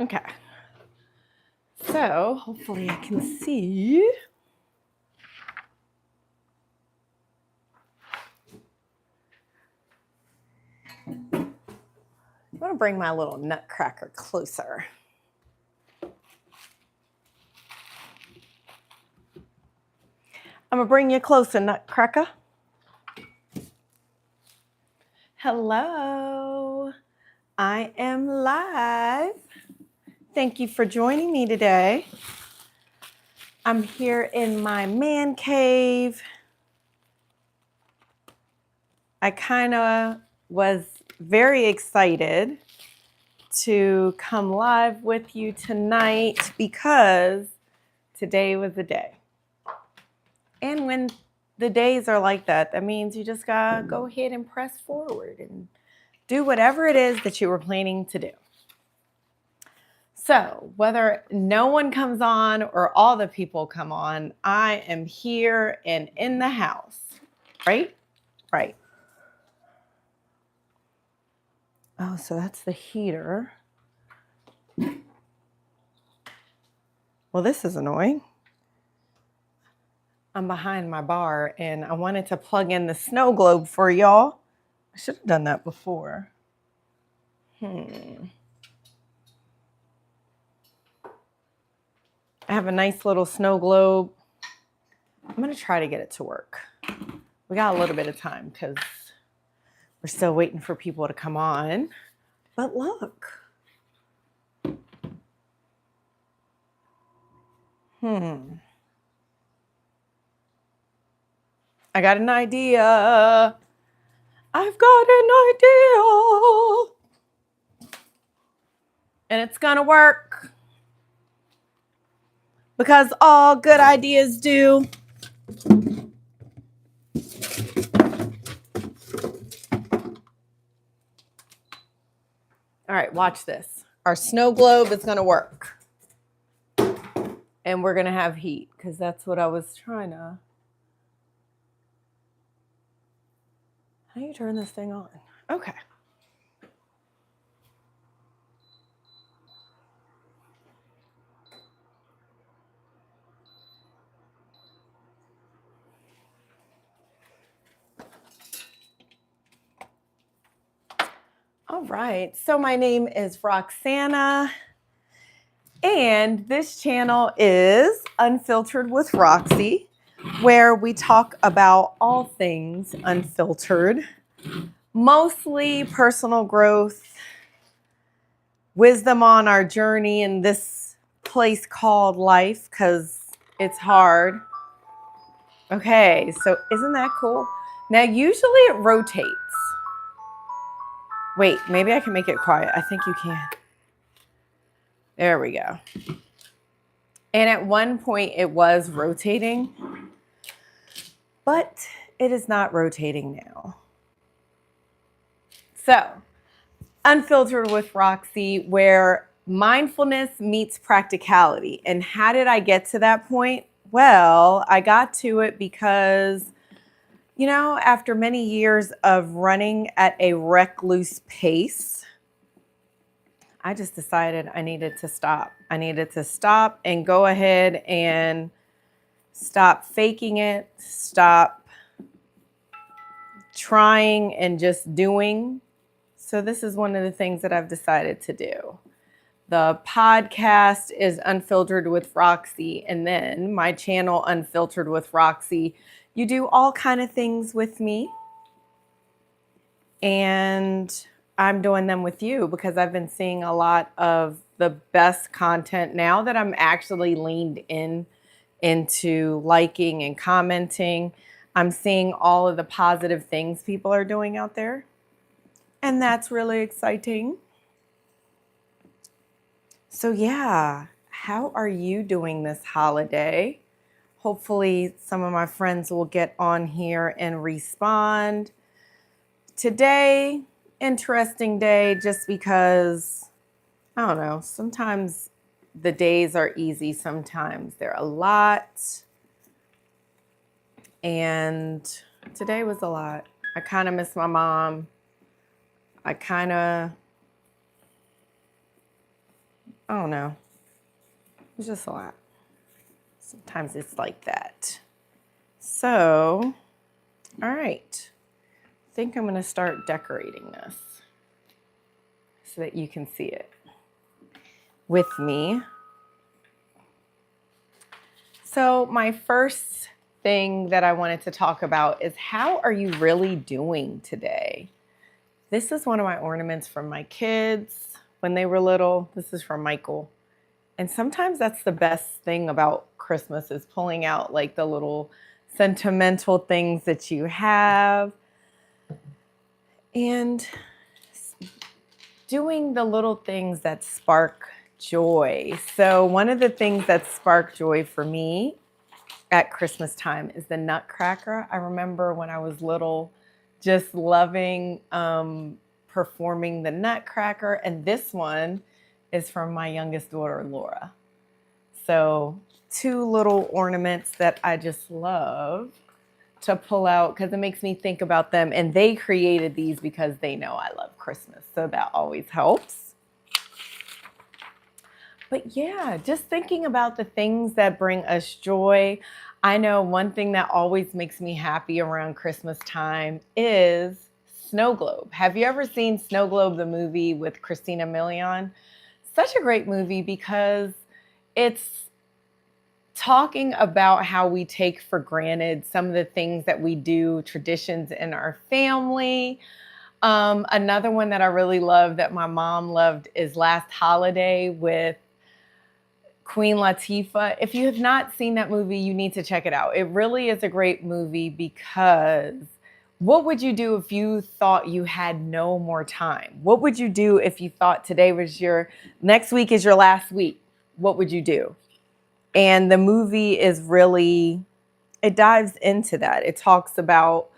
Okay. So hopefully I can see. I'm going to bring my little nutcracker closer. I'm going to bring you closer, nutcracker. Hello. I am live. Thank you for joining me today. I'm here in my man cave. I kind of was very excited to come live with you tonight because today was the day. And when the days are like that, that means you just gotta go ahead and press forward and do whatever it is that you were planning to do. So whether no one comes on or all the people come on, I am here and in the house, right? Right. Oh, so that's the heater. Well, this is annoying. I'm behind my bar and I wanted to plug in the snow globe for y'all. I should have done that before. I have a nice little snow globe. I'm going to try to get it to work. We got a little bit of time because we're still waiting for people to come on. But look. I got an idea. I've got an idea. And it's going to work. Because all good ideas do. All right, watch this. Our snow globe is going to work. And we're going to have heat because that's what I was trying to. How do you turn this thing on? Okay. All right. So my name is Roxana. And this channel is Unfiltered with Roxy, where we talk about all things unfiltered, mostly personal growth, wisdom on our journey in this place called life, because it's hard. Okay, so isn't that cool? Now, usually it rotates. Wait, maybe I can make it quiet. I think you can. There we go. And at one point it was rotating, but it is not rotating now. So, Unfiltered with Roxy, where mindfulness meets practicality. And how did I get to that point? Well, I got to it because, you know, after many years of running at a recluse pace, I just decided I needed to stop. I needed to stop and go ahead and stop faking it, stop trying and just doing. So this is one of the things that I've decided to do. The podcast is Unfiltered with Roxy, and then my channel, Unfiltered with Roxy. You do all kind of things with me, and I'm doing them with you because I've been seeing a lot of the best content now that I'm actually leaned into liking and commenting. I'm seeing all of the positive things people are doing out there, and that's really exciting. So yeah, how are you doing this holiday? Hopefully some of my friends will get on here and respond. Today, interesting day just because, I don't know, sometimes the days are easy, sometimes they're a lot. And today was a lot. I kind of miss my mom. I kind of I don't know. It's just a lot. Sometimes it's like that. So, all right. I think I'm going to start decorating this so that you can see it with me. So my first thing that I wanted to talk about is, how are you really doing today? This is one of my ornaments from my kids when they were little. This is from Michael. And sometimes that's the best thing about Christmas, is pulling out like the little sentimental things that you have and doing the little things that spark joy. So one of the things that spark joy for me at Christmas time is the Nutcracker. I remember when I was little just loving performing the Nutcracker. And this one is from my youngest daughter, Laura. So 2 little ornaments that I just love to pull out because it makes me think about them. And they created these because they know I love Christmas. So that always helps. But yeah, just thinking about the things that bring us joy. I know one thing that always makes me happy around Christmas time is Snow Globe. Have you ever seen Snow Globe, the movie with Christina Milian? Such a great movie because it's talking about how we take for granted some of the things that we do, traditions in our family. Another one that I really love that my mom loved is Last Holiday with Queen Latifah. If you have not seen that movie, you need to check it out. It really is a great movie because what would you do if you thought you had no more time? What would you do if you thought today was next week is your last week? What would you do? And the movie is really, it dives into that. It talks about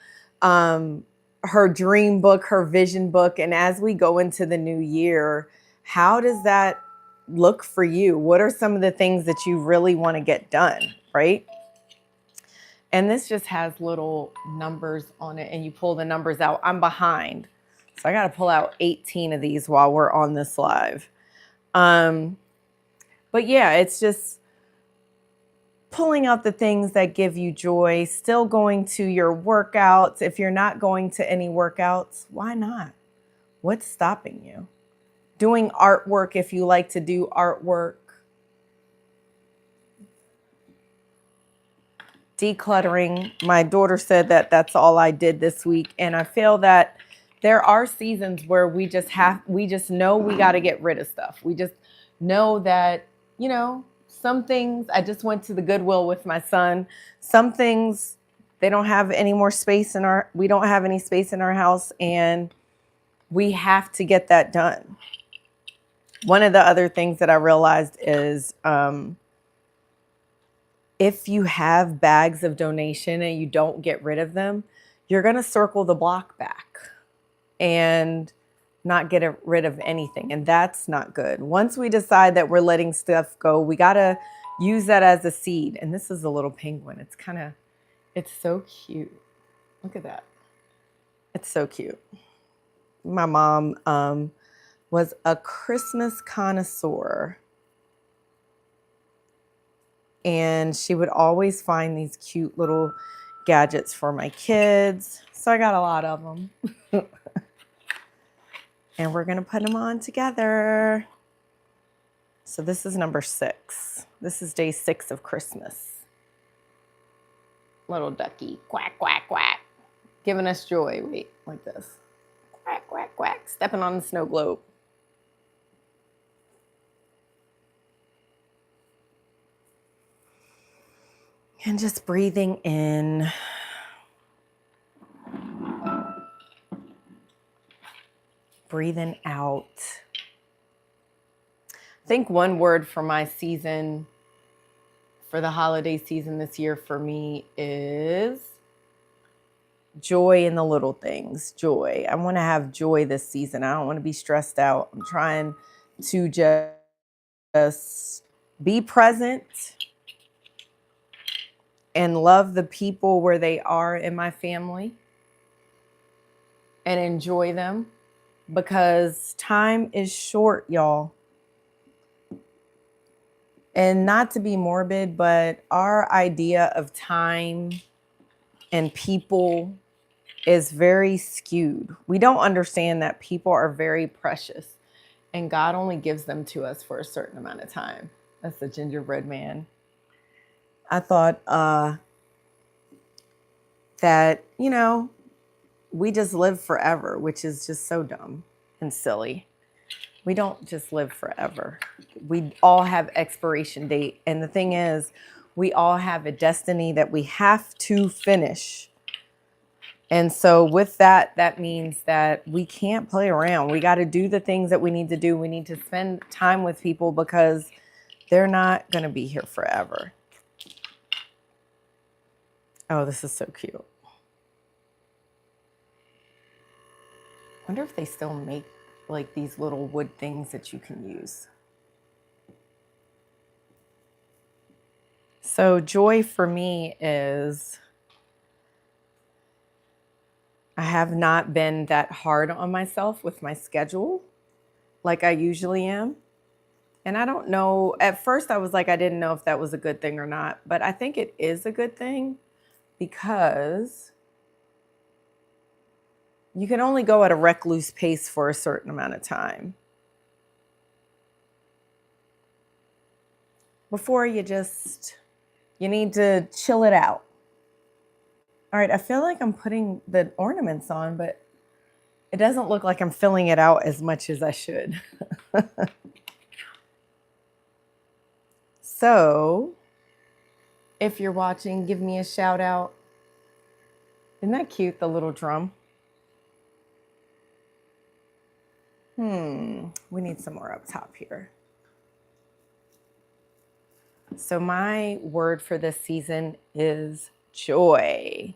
her dream book, her vision book. And as we go into the new year, how does that look for you? What are some of the things that you really want to get done, right? And this just has little numbers on it and you pull the numbers out. I'm behind, so I got to pull out 18 of these while we're on this live. But yeah, it's just pulling out the things that give you joy, still going to your workouts. If you're not going to any workouts, why not? What's stopping you? Doing artwork if you like to do artwork. Decluttering. My daughter said that that's all I did this week. And I feel that there are seasons where we just know we got to get rid of stuff. We just know that, some things, I just went to the Goodwill with my son. Some things, they don't have any more space we don't have any space in our house, and we have to get that done. One of the other things that I realized is if you have bags of donation and you don't get rid of them, you're going to circle the block back and not get rid of anything. And that's not good. Once we decide that we're letting stuff go, we got to use that as a seed. And this is a little penguin. It's so cute. Look at that. It's so cute. My mom was a Christmas connoisseur. And she would always find these cute little gadgets for my kids. So I got a lot of them. And we're going to put them on together. So this is number 6. This is day 6 of Christmas. Little ducky, quack, quack, quack. Giving us joy. Wait, like this. Quack, quack, quack. Stepping on the snow globe. And just breathing in. Breathing out. I think one word for my season, for the holiday season this year for me, is joy in the little things. Joy. I want to have joy this season. I don't want to be stressed out. I'm trying to just be present and love the people where they are in my family and enjoy them. Because time is short, y'all. And not to be morbid, but our idea of time and people is very skewed. We don't understand that people are very precious and God only gives them to us for a certain amount of time. That's the gingerbread man. I thought that, you know, we just live forever, which is just so dumb and silly. We don't just live forever. We all have expiration date. And the thing is, we all have a destiny that we have to finish. And so with that, that means that we can't play around. We got to do the things that we need to do. We need to spend time with people because they're not going to be here forever. Oh, this is so cute. I wonder if they still make like these little wood things that you can use. So joy for me is I have not been that hard on myself with my schedule like I usually am. And I don't know, at first I was like, I didn't know if that was a good thing or not, but I think it is a good thing because you can only go at a recluse pace for a certain amount of time before you need to chill it out. All right, I feel like I'm putting the ornaments on, but it doesn't look like I'm filling it out as much as I should. So, if you're watching, give me a shout out. Isn't that cute, the little drum? We need some more up top here. So my word for this season is joy.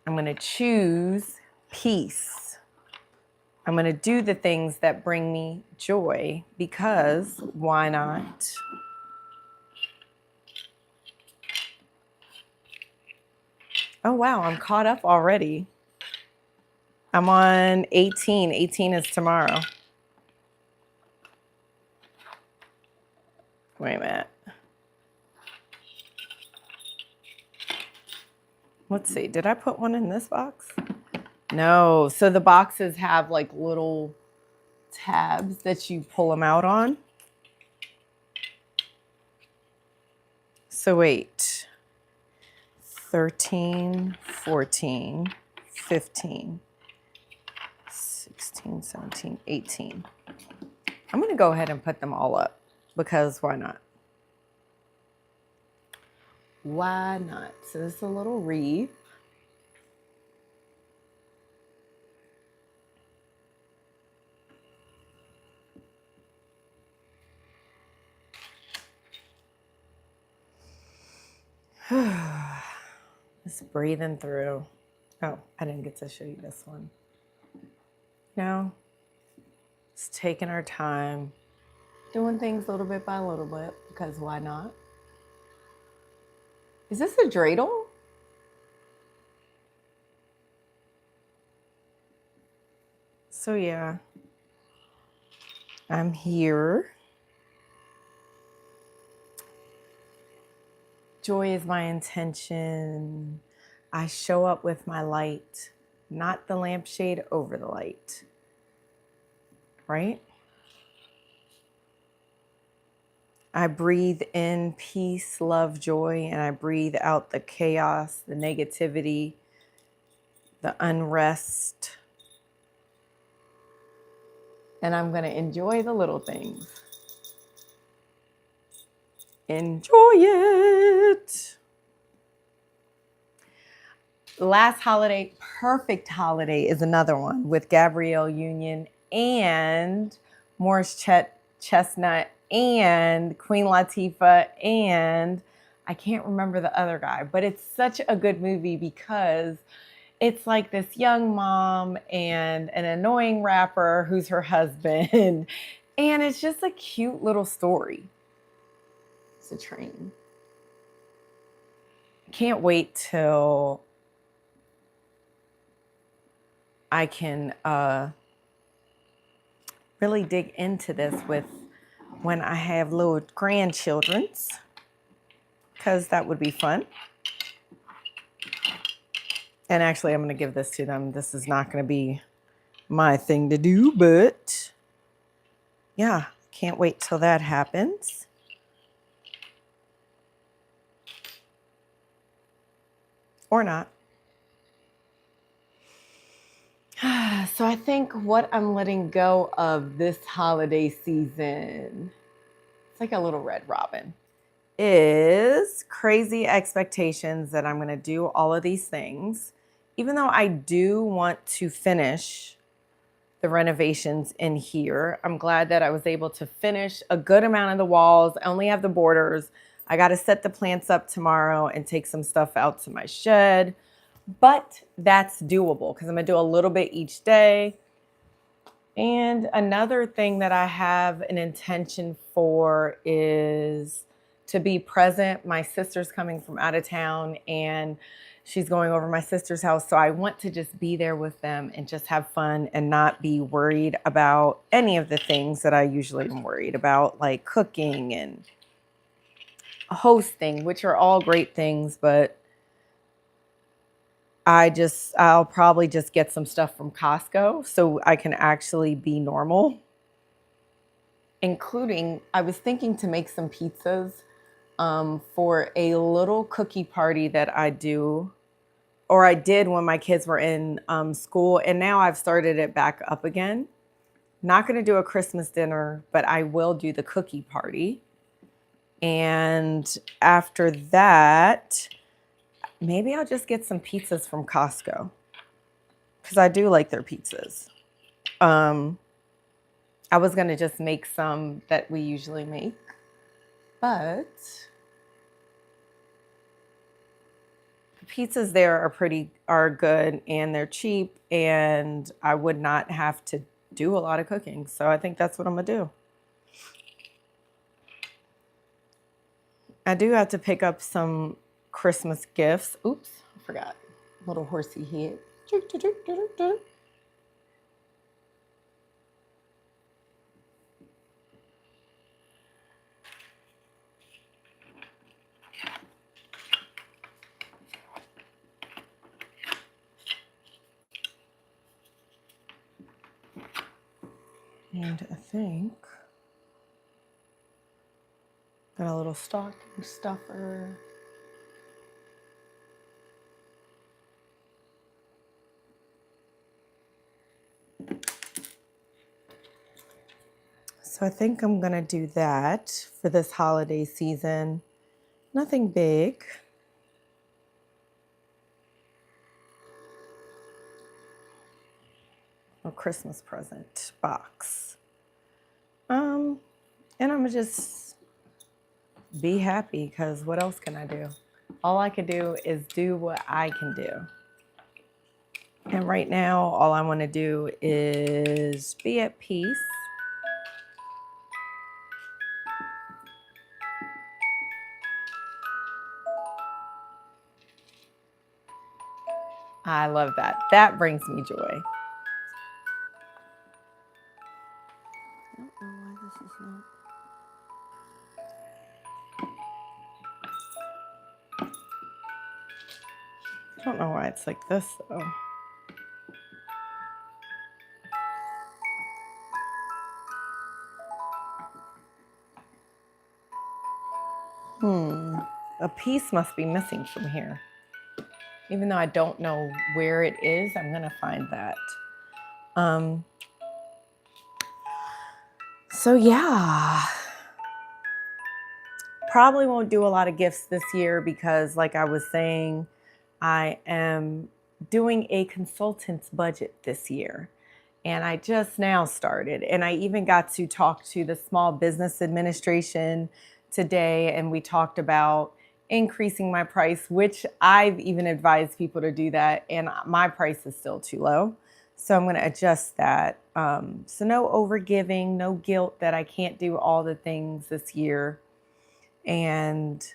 I'm going to choose peace. I'm going to do the things that bring me joy because why not? Oh, wow. I'm caught up already. I'm on 18. 18 is tomorrow. Wait a minute. Let's see. Did I put one in this box? No. So the boxes have like little tabs that you pull them out on. So wait. 13, 14, 15, 16, 17, 18. I'm going to go ahead and put them all up because why not? Why not? So this is a little wreath. Just breathing through. Oh, I didn't get to show you this one. No, just taking our time, doing things little bit by little bit because why not? Is this a dreidel? So yeah, I'm here. Joy is my intention. I show up with my light, not the lampshade over the light. Right? I breathe in peace, love, joy, and I breathe out the chaos, the negativity, the unrest. And I'm going to enjoy the little things. Enjoy it. Last holiday, perfect holiday, is another one with Gabrielle Union and Morris Chestnut and Queen Latifah and I can't remember the other guy, but it's such a good movie because it's like this young mom and an annoying rapper who's her husband. And it's just a cute little story. It's a train. Can't wait till I can really dig into this with when I have little grandchildren's, because that would be fun. And actually, I'm going to give this to them. This is not going to be my thing to do, but yeah, can't wait till that happens. Or not. So I think what I'm letting go of this holiday season, it's like a little red robin, is crazy expectations that I'm going to do all of these things. Even though I do want to finish the renovations in here, I'm glad that I was able to finish a good amount of the walls. I only have the borders. I got to set the plants up tomorrow and take some stuff out to my shed. But that's doable because I'm going to do a little bit each day. And another thing that I have an intention for is to be present. My sister's coming from out of town and she's going over my sister's house. So I want to just be there with them and just have fun and not be worried about any of the things that I usually am worried about, like cooking and hosting, which are all great things, but I'll probably just get some stuff from Costco so I can actually be normal. Including, I was thinking to make some pizzas for a little cookie party that I do, or I did when my kids were in school, and now I've started it back up again. Not going to do a Christmas dinner, but I will do the cookie party. And after that, maybe I'll just get some pizzas from Costco because I do like their pizzas. I was going to just make some that we usually make, but the pizzas there are good and they're cheap, and I would not have to do a lot of cooking. So I think that's what I'm going to do. I do have to pick up some Christmas gifts. Oops, I forgot. Little horsey head. And I think got a little stocking stuffer. So I think I'm going to do that for this holiday season. Nothing big. A Christmas present box. And I'm going to just be happy because what else can I do? All I can do is do what I can do. And right now, all I want to do is be at peace. I love that. That brings me joy. I don't know why this is not. I don't know why it's like this though. A piece must be missing from here. Even though I don't know where it is, I'm gonna find that. So yeah, probably won't do a lot of gifts this year because like I was saying, I am doing a consultant's budget this year. And I just now started. And I even got to talk to the Small Business Administration today. And we talked about increasing my price, which I've even advised people to do that. And my price is still too low. So I'm going to adjust that. So no overgiving, no guilt that I can't do all the things this year. And,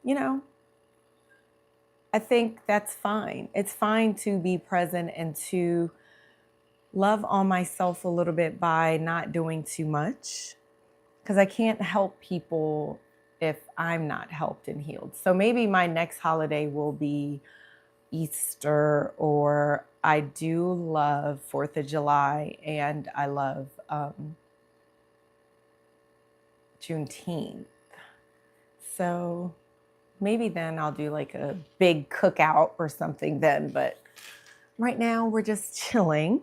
you know, I think that's fine. It's fine to be present and to love on myself a little bit by not doing too much, because I can't help people if I'm not helped and healed. So maybe my next holiday will be Easter, or I do love 4th of July, and I love Juneteenth. So maybe then I'll do like a big cookout or something then, but right now we're just chilling.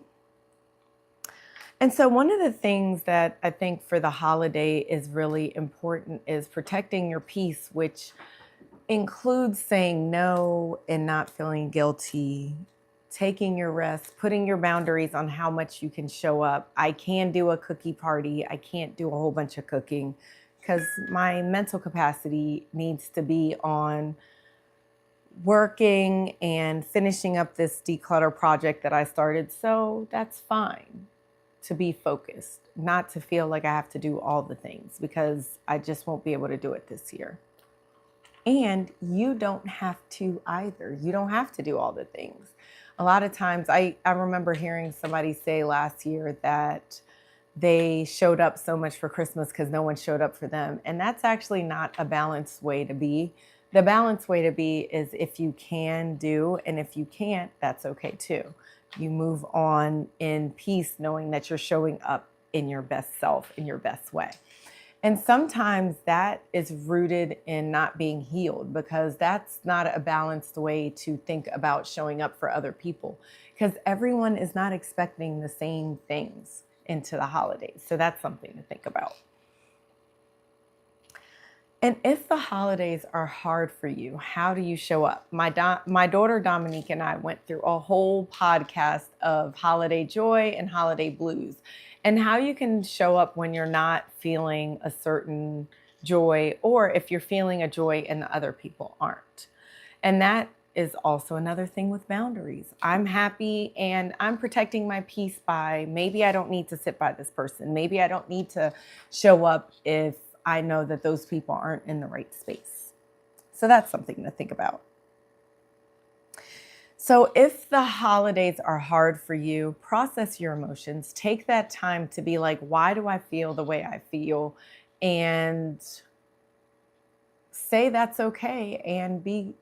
And so one of the things that I think for the holiday is really important is protecting your peace, which includes saying no and not feeling guilty, taking your rest, putting your boundaries on how much you can show up. I can do a cookie party. I can't do a whole bunch of cooking because my mental capacity needs to be on working and finishing up this declutter project that I started. So that's fine to be focused, not to feel like I have to do all the things, because I just won't be able to do it this year. And you don't have to either. You don't have to do all the things. A lot of times, I remember hearing somebody say last year that they showed up so much for Christmas because no one showed up for them. And that's actually not a balanced way to be. The balanced way to be is if you can do, and if you can't, that's okay too. You move on in peace, knowing that you're showing up in your best self, in your best way. And sometimes that is rooted in not being healed, because that's not a balanced way to think about showing up for other people, because everyone is not expecting the same things into the holidays. So that's something to think about. And if the holidays are hard for you, how do you show up? My daughter Dominique and I went through a whole podcast of holiday joy and holiday blues, and how you can show up when you're not feeling a certain joy, or if you're feeling a joy and the other people aren't. And that is also another thing with boundaries. I'm happy and I'm protecting my peace by, maybe I don't need to sit by this person. Maybe I don't need to show up if I know that those people aren't in the right space. So that's something to think about. So if the holidays are hard for you, process your emotions. Take that time to be like, why do I feel the way I feel? And say that's okay, and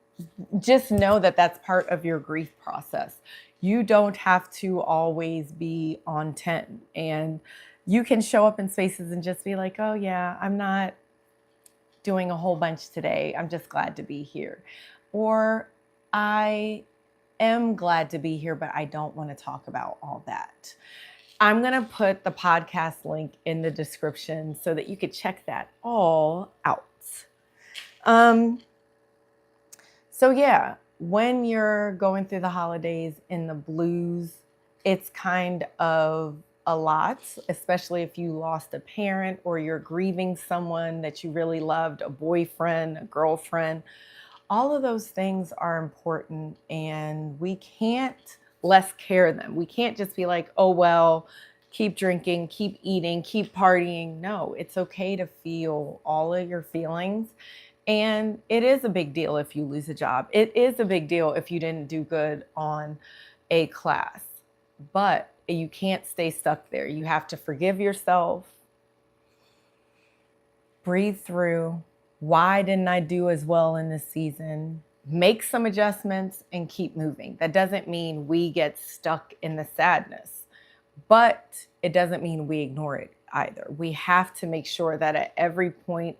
just know that that's part of your grief process. You don't have to always be on 10, and you can show up in spaces and just be like, oh yeah, I'm not doing a whole bunch today. I'm just glad to be here. Or I am glad to be here, but I don't want to talk about all that. I'm going to put the podcast link in the description so that you could check that all out. So yeah, when you're going through the holidays in the blues, it's kind of a lot, especially if you lost a parent or you're grieving someone that you really loved, a boyfriend, a girlfriend. All of those things are important, and we can't less care them. We can't just be like, oh, well, keep drinking, keep eating, keep partying. No, it's okay to feel all of your feelings. And it is a big deal if you lose a job. It is a big deal if you didn't do good on a class. But you can't stay stuck there. You have to forgive yourself, breathe through. Why didn't I do as well in this season? Make some adjustments and keep moving. That doesn't mean we get stuck in the sadness, but it doesn't mean we ignore it either. We have to make sure that at every point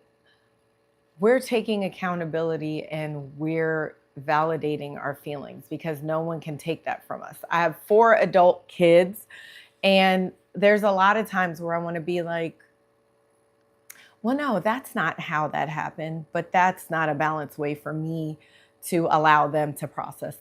we're taking accountability and we're validating our feelings, because no one can take that from us. I have 4 adult kids, and there's a lot of times where I want to be like, well, no, that's not how that happened, but that's not a balanced way for me to allow them to process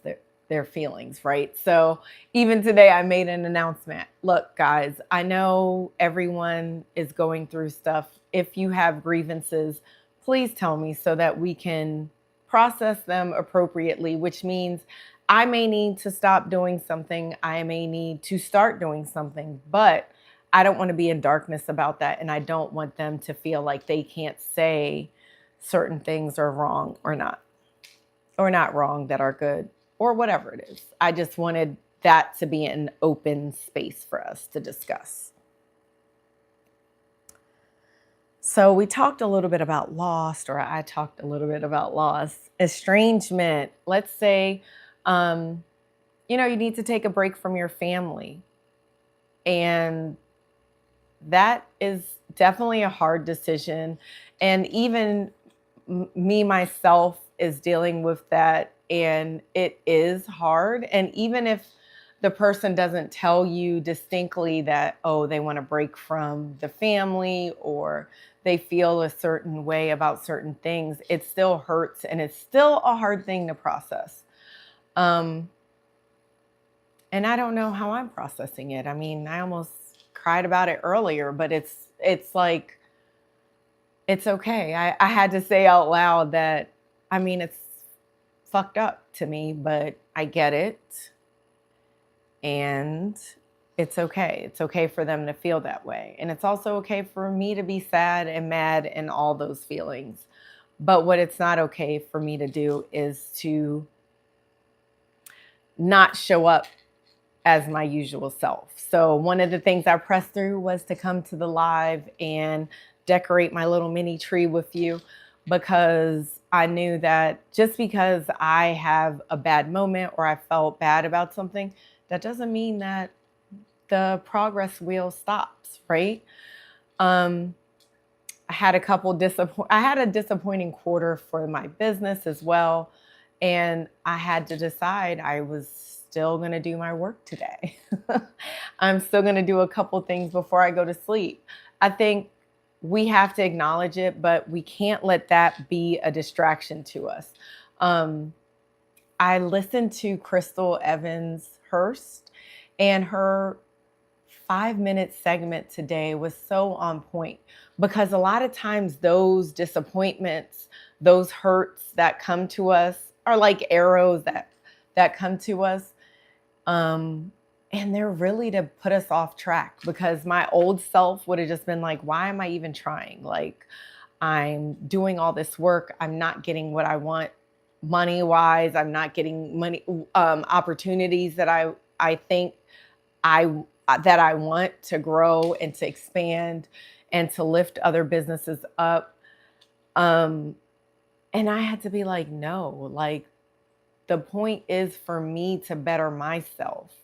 their feelings, right? So even today I made an announcement. Look, guys, I know everyone is going through stuff. If you have grievances, please tell me so that we can process them appropriately, which means I may need to stop doing something. I may need to start doing something, but I don't want to be in darkness about that. And I don't want them to feel like they can't say certain things are wrong or not wrong, that are good, or whatever it is. I just wanted that to be an open space for us to discuss. So we talked a little bit about loss, or I talked a little bit about loss, estrangement. Let's say, you need to take a break from your family. And that is definitely a hard decision. And even me, myself, is dealing with that. And it is hard. And even if the person doesn't tell you distinctly that, oh, they want to break from the family or they feel a certain way about certain things, it still hurts and it's still a hard thing to process. And I don't know how I'm processing it. I mean, I almost cried about it earlier, but it's like, it's okay. I had to say out loud that, I mean, it's fucked up to me, but I get it. And it's okay. It's okay for them to feel that way. And it's also okay for me to be sad and mad and all those feelings. But what it's not okay for me to do is to not show up as my usual self. So one of the things I pressed through was to come to the live and decorate my little mini tree with you, because I knew that just because I have a bad moment or I felt bad about something, that doesn't mean that the progress wheel stops, right? I had a disappointing quarter for my business as well. And I had to decide I was still going to do my work today. I'm still going to do a couple things before I go to sleep. I think we have to acknowledge it, but we can't let that be a distraction to us. I listened to Crystal Evans Hurst, and her 5-minute segment today was so on point, because a lot of times those disappointments, those hurts that come to us are like arrows that come to us. And they're really to put us off track, because my old self would have just been like, why am I even trying? Like, I'm doing all this work. I'm not getting what I want money wise. I'm not getting money, opportunities that I think that I want to grow and to expand and to lift other businesses up. And I had to be like, no, like, the point is for me to better myself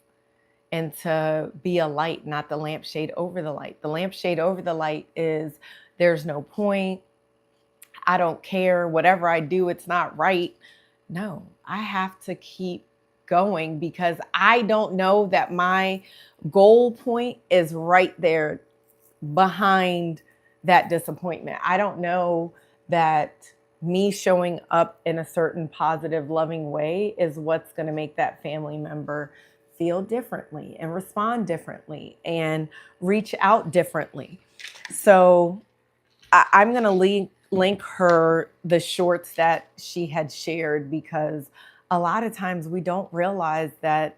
and to be a light, not the lampshade over the light. The lampshade over the light is, there's no point. I don't care. Whatever I do, it's not right. No, I have to keep going, because I don't know that my goal point is right there behind that disappointment. I don't know that me showing up in a certain positive, loving way is what's going to make that family member feel differently and respond differently and reach out differently. So I'm going to link her the shorts that she had shared, because a lot of times we don't realize that